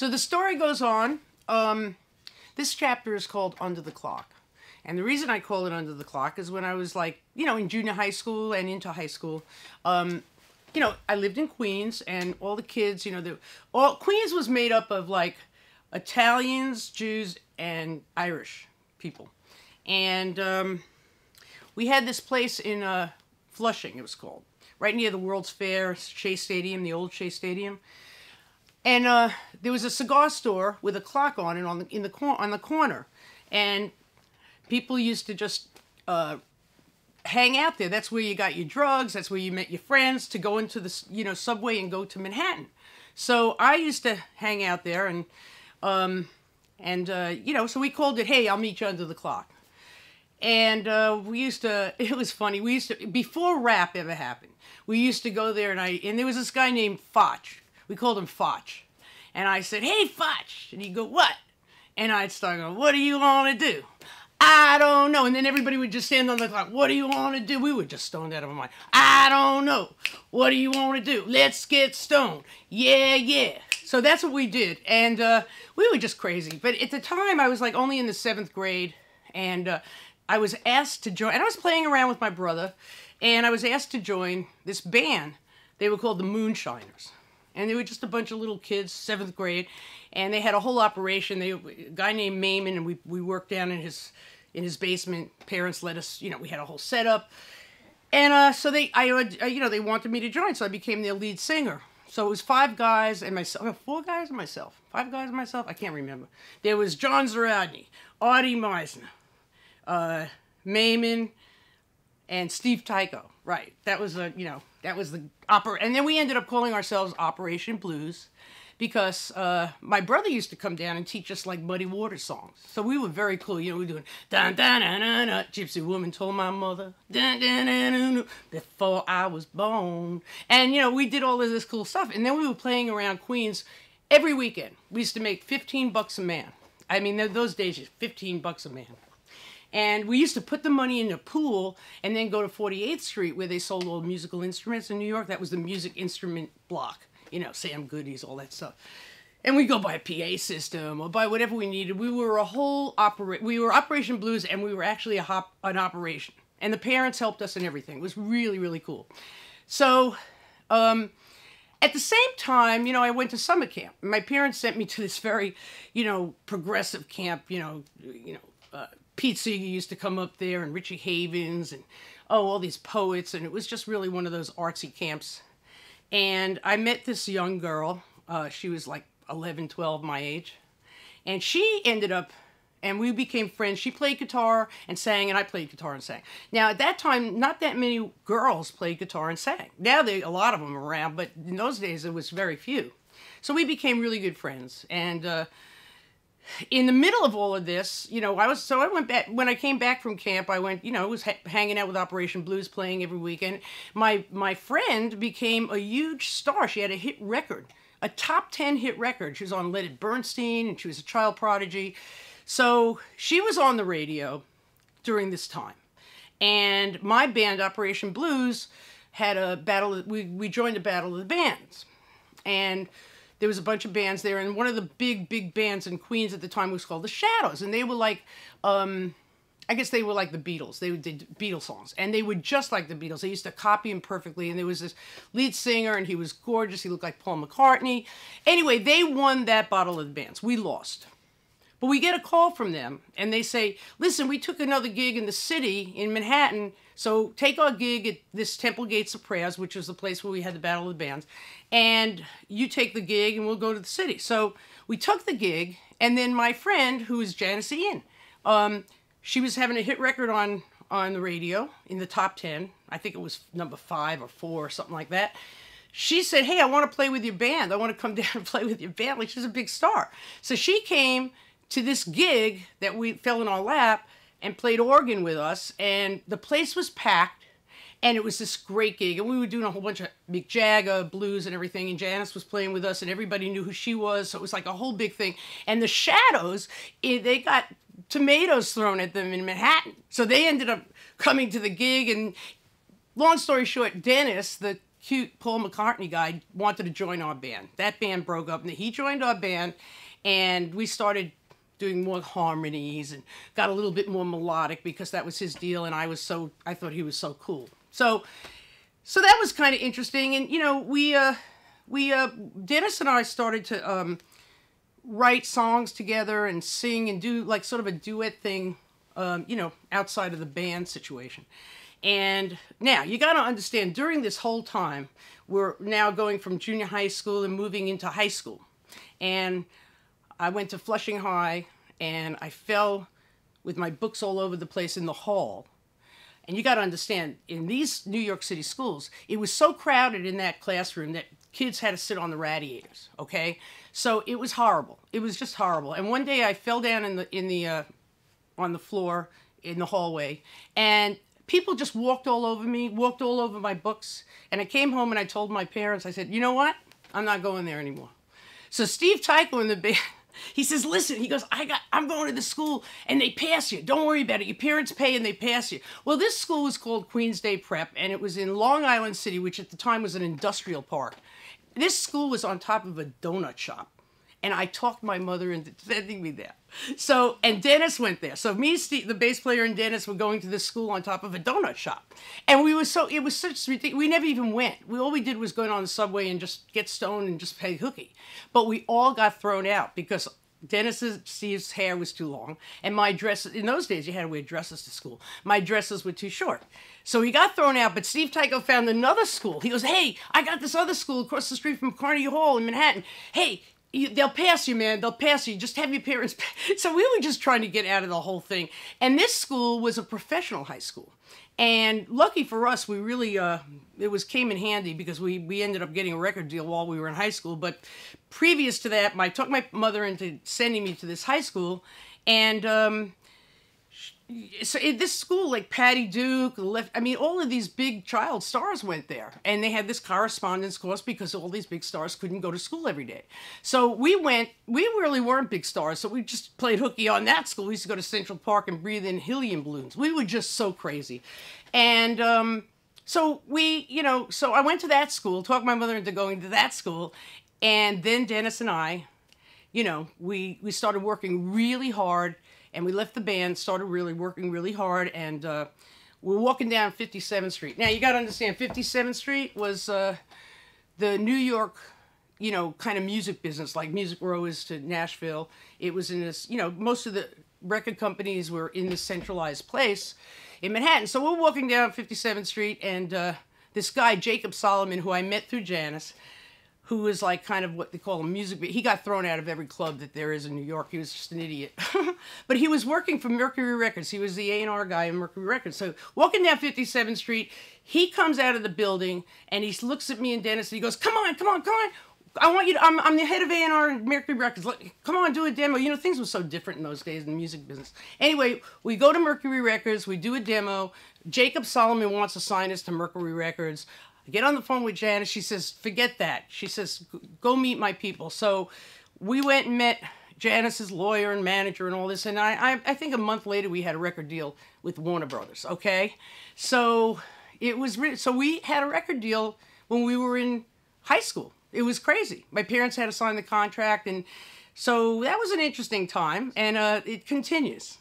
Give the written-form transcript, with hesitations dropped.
So the story goes on. This chapter is called Under the Clock. And the reason I call it Under the Clock is when I was like, you know, in junior high school and into high school, you know, I lived in Queens, and all the kids, you know, Queens was made up of like Italians, Jews, and Irish people. And we had this place in Flushing, it was called, right near the World's Fair, Shea Stadium, the old Shea Stadium. And there was a cigar store with a clock on it on the corner, and people used to just hang out there. That's where you got your drugs. That's where you met your friends to go into the, you know, subway and go to Manhattan. So I used to hang out there, and you know, so we called it, "Hey, I'll meet you under the clock." And we used to, it was funny. We used to, before rap ever happened, we used to go there, and there was this guy named Foch. We called him Foch. And I said, "Hey, Foch." And he'd go, "What?" And I'd start going, "What do you want to do?" "I don't know." And then everybody would just stand on the clock. "What do you want to do?" We were just stoned out of our mind. "I don't know." "What do you want to do?" "Let's get stoned." "Yeah, yeah." So that's what we did. And we were just crazy. But at the time, I was like only in the 7th grade. And I was asked to join. And I was playing around with my brother. And I was asked to join this band. They were called the Moonshiners. And they were just a bunch of little kids, 7th grade, and they had a whole operation. A guy named Mayman, and we worked down in his basement. Parents let us, you know, we had a whole setup, and so you know, they wanted me to join, so I became their lead singer. So it was 5 guys and myself, 4 guys and myself, 5 guys and myself. I can't remember. There was John Zaradny, Artie Meisner, Mayman, and Steve Tycho. Right, that was you know, that was the opera, and then we ended up calling ourselves Operation Blues, because my brother used to come down and teach us like Muddy Waters songs. So we were very cool. You know, we were doing dun dun dun dun dun. Gypsy woman told my mother dun dun dun dun dun, before I was born, and you know, we did all of this cool stuff, and then we were playing around Queens every weekend. We used to make $15 a man. I mean, those days, $15 a man. And we used to put the money in a pool and then go to 48th Street where they sold all musical instruments in New York. That was the music instrument block. You know, Sam Goody's, all that stuff. And we'd go buy a PA system or buy whatever we needed. We were we were Operation Blues, and we were actually an operation. And the parents helped us and everything. It was really, really cool. So, at the same time, you know, I went to summer camp. My parents sent me to this very, you know, progressive camp, you know, Pete Seeger used to come up there, and Richie Havens, and all these poets, and it was just really one of those artsy camps. And I met this young girl. She was like 11, 12, my age. And she ended up, and we became friends. She played guitar and sang, and I played guitar and sang. Now, at that time, not that many girls played guitar and sang. Now, a lot of them are around, but in those days, it was very few. So we became really good friends. And in the middle of all of this, you know, I went back, when I came back from camp, I went, you know, was hanging out with Operation Blues, playing every weekend. My friend became a huge star. She had a hit record, a top 10 hit record. She was on Leonard Bernstein, and she was a child prodigy. So she was on the radio during this time. And my band, Operation Blues, had a battle, we joined a battle of the bands. And there was a bunch of bands there, and one of the big bands in Queens at the time was called The Shadows, and they were like, I guess they were like the Beatles. They did Beatles songs, and they were just like the Beatles. They used to copy them perfectly, and there was this lead singer, and he was gorgeous. He looked like Paul McCartney. Anyway, they won that battle of the bands. We lost. But we get a call from them, and they say, "Listen, we took another gig in the city, in Manhattan, so take our gig at this Temple Gates of Prayers," which was the place where we had the Battle of the Bands, "and you take the gig, and we'll go to the city." So we took the gig, and then my friend, who is Janice Ian, she was having a hit record on the radio in the top 10. I think it was number 5 or 4 or something like that. She said, "Hey, I want to play with your band. I want to come down and play with your band." Like, she's a big star. So she came to this gig that we fell in our lap and played organ with us, and the place was packed, and it was this great gig, and we were doing a whole bunch of Mick Jagger blues and everything, and Janice was playing with us, and everybody knew who she was, so it was like a whole big thing. And the Shadows, they got tomatoes thrown at them in Manhattan, so they ended up coming to the gig. And long story short, Dennis, the cute Paul McCartney guy wanted to join our band. That band broke up, and he joined our band, and we started doing more harmonies and got a little bit more melodic because that was his deal, and I thought he was so cool. So that was kind of interesting, and Dennis and I started to write songs together and sing and do like sort of a duet thing, outside of the band situation. And now you got to understand, during this whole time, we're now going from junior high school and moving into high school. And I went to Flushing High, and I fell with my books all over the place in the hall. And you got to understand, in these New York City schools, it was so crowded in that classroom that kids had to sit on the radiators, okay? So it was horrible. It was just horrible. And one day I fell down on the floor in the hallway, and people just walked all over me, walked all over my books. And I came home and I told my parents, I said, you know what? I'm not going there anymore. So Steve Tycho in the band, he says, listen, he goes, I'm going to the school and they pass you. Don't worry about it. Your parents pay and they pass you. Well, this school was called Queens Day Prep, and it was in Long Island City, which at the time was an industrial park. This school was on top of a donut shop. And I talked my mother into sending me there. So, and Dennis went there. So me, Steve, the bass player, and Dennis were going to this school on top of a donut shop. And it was such ridiculous. We never even went. All we did was go on the subway and just get stoned and just play hooky. But we all got thrown out because Steve's hair was too long, and my dresses, in those days you had to wear dresses to school. My dresses were too short. So he got thrown out, but Steve Tycho found another school. He goes, hey, I got this other school across the street from Carnegie Hall in Manhattan. Hey, they'll pass you, man. They'll pass you. Just have your parents pay. So we were just trying to get out of the whole thing. And this school was a professional high school. And lucky for us, we really, came in handy because we ended up getting a record deal while we were in high school. But previous to that, I talked my mother into sending me to this high school. And so this school, like Patty Duke, all of these big child stars went there. And they had this correspondence course because all these big stars couldn't go to school every day. So we really weren't big stars, so we just played hooky on that school. We used to go to Central Park and breathe in helium balloons. We were just so crazy. And so I went to that school, talked my mother into going to that school, and then Dennis and I, we started working really hard. And we left the band, started really working really hard, and we're walking down 57th Street. Now, you got to understand, 57th Street was the New York, kind of music business, like Music Row is to Nashville. It was in this, most of the record companies were in this centralized place in Manhattan. So we're walking down 57th Street, and this guy, Jacob Solomon, who I met through Janice, who was like kind of what they call a music, he got thrown out of every club that there is in New York. He was just an idiot. But he was working for Mercury Records. He was the A&R guy in Mercury Records. So walking down 57th Street, he comes out of the building and he looks at me and Dennis and he goes, come on. I want you to, I'm the head of A&R at Mercury Records. Come on, do a demo. Things were so different in those days in the music business. Anyway, we go to Mercury Records, we do a demo. Jacob Solomon wants to sign us to Mercury Records. I get on the phone with Janice. She says, forget that. She says, go meet my people. So we went and met Janice's lawyer and manager and all this. And I think a month later, we had a record deal with Warner Brothers, okay? So so we had a record deal when we were in high school. It was crazy. My parents had to sign the contract. And so that was an interesting time. And it continues.